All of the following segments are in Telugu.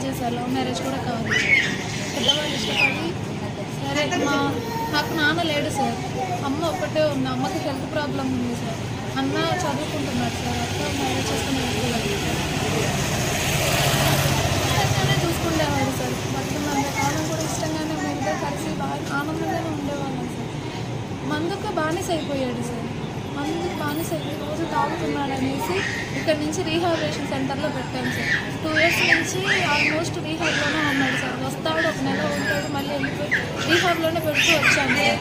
చేశారు, లవ్ మ్యారేజ్ కూడా కాదు. పెద్దవాళ్ళు ఇష్టపడి సరే నాకు నాన్న లేడు సార్, అమ్మ ఒక్కటే ఉంది. అమ్మకి హెల్త్ ప్రాబ్లం ఉంది సార్. అన్న చదువుకుంటున్నాడు సార్. అక్క మ్యారేజ్ చేసుకుని వెళ్తున్నారు. ఇష్టంగానే చూసుకునేవాడు సార్. బతుకున్నంత కాలం కూడా ఇష్టంగానే మేమిద్దరు కలిసి బాగా ఆనందంగానే ఉండేవాళ్ళం సార్. మందుకు బానిస అయిపోయాడు సార్. మందుకు బానిస అయిపోయి రోజు తాగుతున్నాడు అనేసి ఇక్కడ నుంచి రీహాబిలిటేషన్ సెంటర్లో పెట్టాను సార్. 2 years నుంచి ఆల్మోస్ట్ రీహాబ్లోనే ఉన్నాడు సార్. వస్తాడు, ఒక నెల ఉంటాడు, మళ్ళీ వెళ్ళిపోయి రీహాబ్లోనే పెడుతూ వచ్చాను సార్.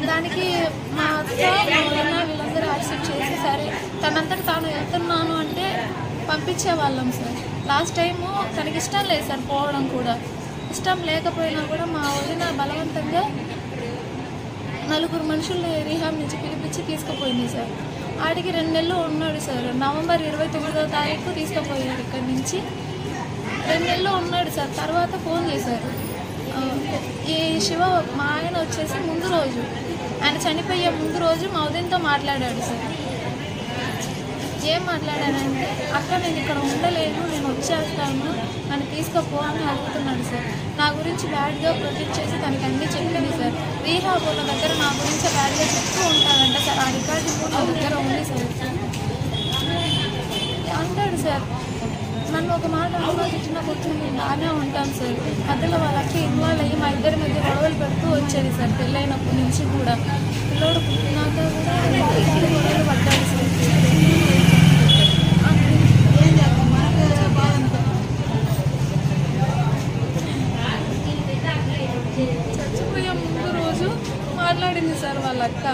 దానికి మా అత్త మా వదిన వీళ్ళందరూ యాక్సెప్ట్ చేసి సరే తనంతట తాను వెళ్తున్నాను అంటే పంపించేవాళ్ళం సార్. లాస్ట్ టైము తనకి ఇష్టం లేదు సార్ పోవడం కూడా. ఇష్టం లేకపోయినా కూడా మా వదిన బలవంతంగా 4 మనుషుల్ని రీహాబ్ నుంచి పిలిపించి తీసుకుపోయింది సార్. ఆడికి 2 నెలలు ఉన్నాడు సార్. నవంబర్ 29వ తారీఖు తీసుకుపోయారు ఇక్కడి నుంచి. 2 నెలలు ఉన్నాడు సార్. తర్వాత ఫోన్ చేశారు. ఈ శివ మా ఆయన వచ్చేసి ముందు రోజు, ఆయన చనిపోయే ముందు రోజు మా ఉదయంతో మాట్లాడాడు సార్. ఏం మాట్లాడాడంటే, అక్క నేను ఇక్కడ ఉండలేను, నేను వచ్చేస్తాను, నన్ను తీసుకుపో అని అడుగుతున్నాడు సార్. నా గురించి బ్యాడ్గా ప్రొటెక్ట్ చేసి తనకి అన్నీ చెప్పింది సార్. రీహాబ్ ఉన్న దగ్గర నా గురించి బ్యాడ్గా చెప్తూ ఉంటాడంట సార్. ఆ రికార్డింగ్ కూడా నా దగ్గర ఉంది సార్. అంటాడు సార్, నన్ను ఒక మాట అనుమతించిన కూర్చొని నేను బాగానే ఉంటాను సార్. మధ్యలో వాళ్ళకి ఇన్వాల్వ్ అయ్యి మా ఇద్దరి మధ్య గొడవలు పెడుతూ వచ్చేది సార్. పెళ్ళైనప్పటి నుంచి కూడా పిల్లోడు పుట్టినాక కూడా గొడవలు పడ్డాడు సార్. చచ్చిపోయే ముందు రోజు మాట్లాడింది సార్ వాళ్ళ అక్క.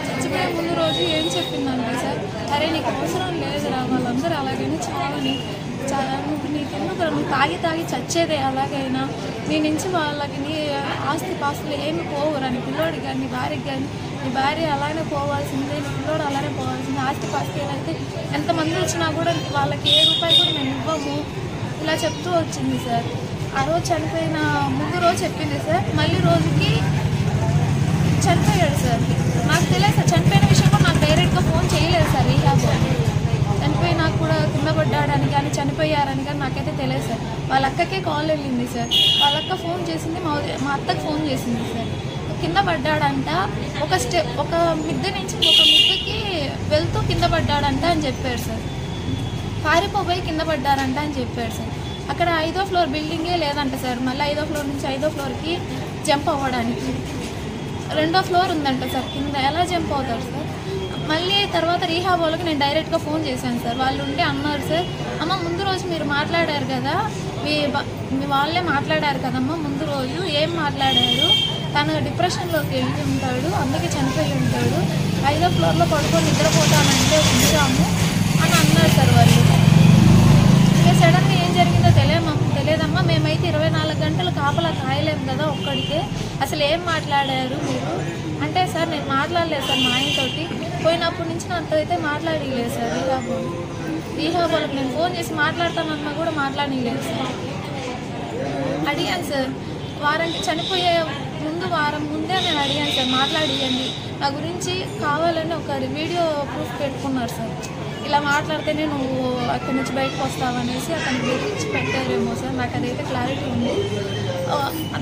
చచ్చిపోయే ముందు రోజు ఏం చెప్పిందంటే సార్, అరే నీకు అవసరం లేదురా, వాళ్ళందరూ అలాగైనా నీకెందుకు నువ్వు తాగి చచ్చేదే అలాగైనా, నీ నుంచి వాళ్ళకి నీ ఆస్తి పాస్తులు ఏమి పోవురా, నీ పిల్లోడికి కానీ నీ భార్యకి కానీ, నీ భార్య అలానే పోవాల్సిందే, నీ పిల్లోడు అలానే పోవాల్సిందే. ఆస్తి పాస్తులు ఏదైతే ఎంతమంది వచ్చినా కూడా వాళ్ళకి ఏ రూపాయి కూడా మేము ఇవ్వము, ఇలా చెప్తూ వచ్చింది సార్. ఆ రోజు చనిపోయిన ముందు రోజు చెప్పింది సార్. మళ్ళీ రోజుకి చనిపోయాడు సార్. నాకు తెలియదు సార్, చనిపోయిన విషయం కూడా నాకు డైరెక్ట్గా ఫోన్ చేయలేదు సార్. రీహాబ్ చనిపోయినాక కూడా కింద పడ్డాడని కానీ చనిపోయారని కానీ నాకైతే తెలియదు సార్. వాళ్ళ అక్కకే కాల్ వెళ్ళింది సార్. వాళ్ళ అక్క ఫోన్ చేసింది, మా అత్తకు ఫోన్ చేసింది సార్. కింద పడ్డాడంట, ఒక మిద్దె నుంచి ఒక మిద్దెకి వెళ్తూ కింద పడ్డాడంట అని చెప్పాడు సార్. పారిపోయి కింద పడ్డారంట అని చెప్పాడు సార్. అక్కడ 5వ ఫ్లోర్ బిల్డింగే లేదంట సార్. మళ్ళీ 5వ ఫ్లోర్ నుంచి 5వ ఫ్లోర్కి జంప్ అవ్వడానికి 2వ ఫ్లోర్ ఉందంట సార్. కింద ఎలా జంప్ అవుతారు సార్? మళ్ళీ తర్వాత రీహాబ్ వాళ్ళకి నేను డైరెక్ట్గా ఫోన్ చేశాను సార్. వాళ్ళు ఉంటే అన్నారు సార్, అమ్మ ముందు రోజు మీరు మాట్లాడారు కదా, మీ వాళ్ళే మాట్లాడారు కదమ్మా ముందు రోజు, ఏం మాట్లాడారు, తను డిప్రెషన్లోకి వెళ్ళి ఉంటాడు, అందుకే చనిపోయి ఉంటాడు, 5వ ఫ్లోర్లో పడుకొని నిద్రపోతానంటే ఉంచాము అని అన్నారు సార్ వాళ్ళు. ఇక సడన్గా ఏం జరిగిందో తెలియదమ్మా, మేమైతే 24 గంటలు కాపలా కాయలేము కదా ఒక్కడికే, అసలు ఏం మాట్లాడారు మీరు అంటే, సార్ నేను మాట్లాడలేదు సార్ మా ఆయనతోటి, పోయినప్పటి నుంచి నాతో అయితే మాట్లాడలేదు సార్. రీహాబ్ వాళ్ళకి నేను ఫోన్ చేసి మాట్లాడతానన్నా కూడా మాట్లాడలేదు సార్. అడిగాను సార్, వారానికి చనిపోయే వారం ముందే నేను అడిగాను సార్, మాట్లాడియండి నా గురించి కావాలని ఒక వీడియో ప్రూఫ్ పెట్టుకున్నారు సార్. ఇలా మాట్లాడితేనే నువ్వు అక్కడి నుంచి బయటకు వస్తావనేసి అతను గురించి పెట్టారేమో సార్, నాకు అదైతే క్లారిటీ ఉంది.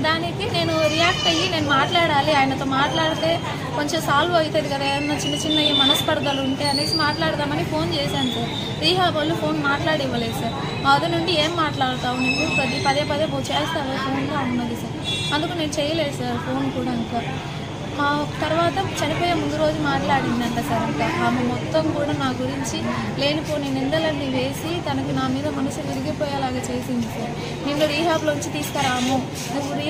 దానికి నేను రియాక్ట్ అయ్యి నేను మాట్లాడాలి, ఆయనతో మాట్లాడితే కొంచెం సాల్వ్ అవుతుంది కదా, ఏమన్నా చిన్న మనస్పర్ధలు ఉంటే అనేసి మాట్లాడదామని ఫోన్ చేశాను సార్. రీహాబ్ వాళ్ళు ఫోన్ మాట్లాడి ఇవ్వలేదు సార్. మా వద్ద నుండి ఏం మాట్లాడతావు నువ్వు, పదే చేస్తావు ఫోన్గా ఉన్నది సార్. అందుకు నేను చేయలేదు సార్ ఫోన్ కూడా. ఇంకా మా తర్వాత చనిపోయే ముందు రోజు మాట్లాడిందంట సార్. ఇంకా ఆమె మొత్తం కూడా నా గురించి లేనిపోని నిందలన్నీ వేసి తనకి నా మీద మనసు విరిగిపోయేలాగా చేసింది సార్. నిన్ను రీహాబ్లోంచి తీసుకురాము, నువ్వు